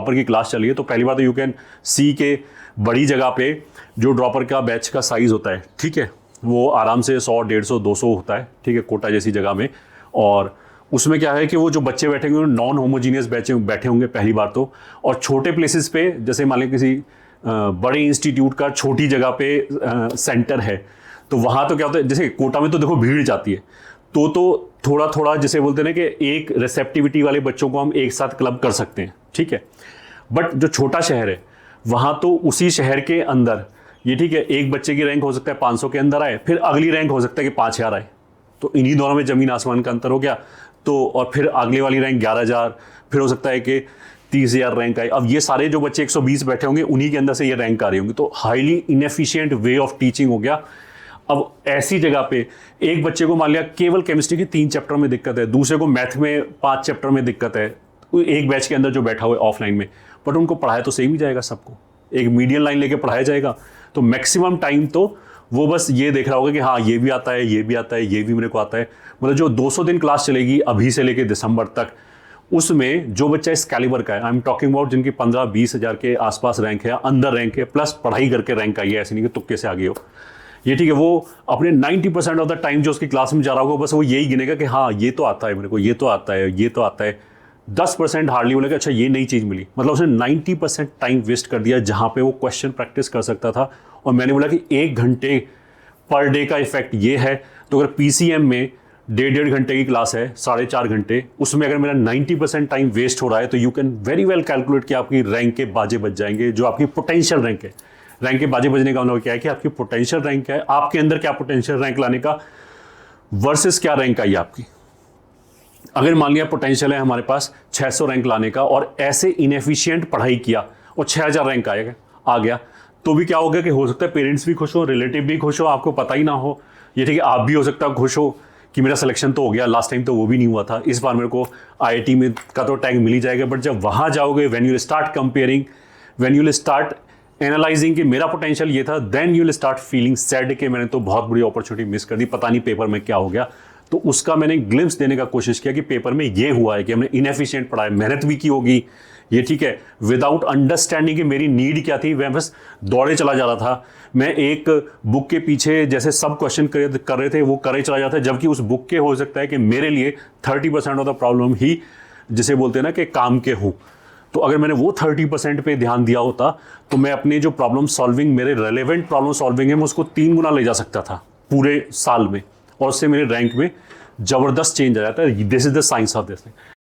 Dropper की class चली है तो पहली बात तो यू कैन सी के बड़ी जगह पे जो ड्रॉपर का बैच का साइज़ होता है, ठीक है, वो आराम से 100, 150, 200 होता है, ठीक है, कोटा जैसी जगह में। और उसमें क्या है कि वो जो बच्चे बैठे होंगे नॉन होमोजीनियस बैठे होंगे पहली बार तो। और छोटे प्लेसेस पे जैसे मान लें किसी बड़े इंस्टीट्यूट का छोटी जगह पे सेंटर है तो वहाँ तो क्या होता है, जैसे कोटा में तो देखो भीड़ जाती है तो थोड़ा थोड़ा जैसे बोलते हैं ना कि एक रिसेप्टिविटी वाले बच्चों को हम एक साथ क्लब कर सकते हैं, ठीक है। बट जो छोटा शहर है वहाँ तो उसी शहर के अंदर ये, ठीक है, एक बच्चे की रैंक हो सकता है 500 के अंदर आए, फिर अगली रैंक हो सकता है कि 5000 आए, तो इन्हीं दोनों में ज़मीन आसमान का अंतर हो गया। तो और फिर अगले वाली रैंक 11000, फिर हो सकता है कि 30000 रैंक आए। अब ये सारे जो बच्चे 120 बैठे होंगे उन्हीं के अंदर से ये रैंक आ रही होंगी, तो highly inefficient way of teaching हो गया। अब ऐसी जगह पे एक बच्चे को मान लिया केवल केमिस्ट्री के 3 चैप्टर में दिक्कत है, दूसरे को मैथ में 5 चैप्टर में दिक्कत है, एक बैच के अंदर जो बैठा हुआ है ऑफलाइन में, बट उनको पढ़ाया तो सेम ही जाएगा सबको, एक मीडियम लाइन लेके पढ़ाया जाएगा। तो मैक्सिमम टाइम तो वो बस ये देख रहा होगा कि हाँ ये भी आता है, ये भी आता है, ये भी मेरे को आता है। मतलब जो 200 दिन क्लास चलेगी अभी से लेके दिसंबर तक, उसमें जो बच्चा इस कैलिबर का है, आई एम टॉकिंग अबाउट जिनकी 15-20 हज़ार के आसपास रैंक है, अंदर रैंक है, प्लस पढ़ाई करके रैंक आई है, ऐसे नहीं कि तुक्के से आगे हो, ये ठीक है, वो अपने 90% ऑफ द टाइम जो उसकी क्लास में जा रहा होगा बस वो यही गिनेगा कि हाँ ये तो आता है मेरे को, ये तो आता है, ये तो आता है। 10% हार्डली बोलेगा अच्छा ये नई चीज़ मिली। मतलब उसने 90% टाइम वेस्ट कर दिया जहाँ पे वो क्वेश्चन प्रैक्टिस कर सकता था। और मैंने बोला कि 1 घंटे पर डे का इफेक्ट ये है, तो अगर पीसीएम में 1.5 घंटे की क्लास है, 4.5 घंटे, उसमें अगर मेरा 90% टाइम वेस्ट हो रहा है तो you can very well calculate कि आपकी रैंक के बाजे बज जाएंगे, जो आपकी पोटेंशियल रैंक है। रैंक के बाजे बजने का मतलब क्या है कि आपकी पोटेंशियल रैंक क्या है, आपके अंदर क्या पोटेंशियल रैंक लाने का वर्सेस क्या रैंक आई आपकी। अगर मान लिया पोटेंशियल है हमारे पास 600 रैंक लाने का और ऐसे इनएफिशिएंट पढ़ाई किया और 6000 रैंक आ गया, तो भी क्या हो गया कि हो सकता है पेरेंट्स भी खुश हो, रिलेटिव भी खुश हो, आपको पता ही ना हो, ये ठीक है, आप भी हो सकता है खुश हो कि मेरा सिलेक्शन तो हो गया, लास्ट टाइम तो वो भी नहीं हुआ था, इस बार मेरे को आईआईटी में का तो टैग मिल ही जाएगा। बट जब वहाँ जाओगे, when you start comparing, when you start analysing कि मेरा पोटेंशियल ये था, then you will start feeling sad कि मैंने तो बहुत बड़ी अपॉर्चुनिटी मिस कर दी, पता नहीं पेपर में क्या हो गया। तो उसका मैंने ग्लिम्स देने का कोशिश किया कि पेपर में ये हुआ है कि हमने इनएफिशिएंट पढ़ा है, मेहनत भी की होगी, ये ठीक है, विदाउट अंडरस्टैंडिंग कि मेरी नीड क्या थी, मैं बस दौड़े चला जा रहा था। मैं एक बुक के पीछे जैसे सब क्वेश्चन कर रहे थे वो करे चला जाता है, जबकि उस बुक के हो सकता है कि मेरे लिए 30% ऑफ द प्रॉब्लम ही जिसे बोलते हैं ना कि काम के हो। तो अगर मैंने वो 30% पे ध्यान दिया होता तो मैं अपने जो प्रॉब्लम सॉल्विंग, मेरे रेलेवेंट प्रॉब्लम सॉल्विंग है, मैं उसको 3 गुना ले जा सकता था पूरे साल में, और उससे मेरे रैंक में ज़बरदस्त चेंज आ जाता है। This is the science of this.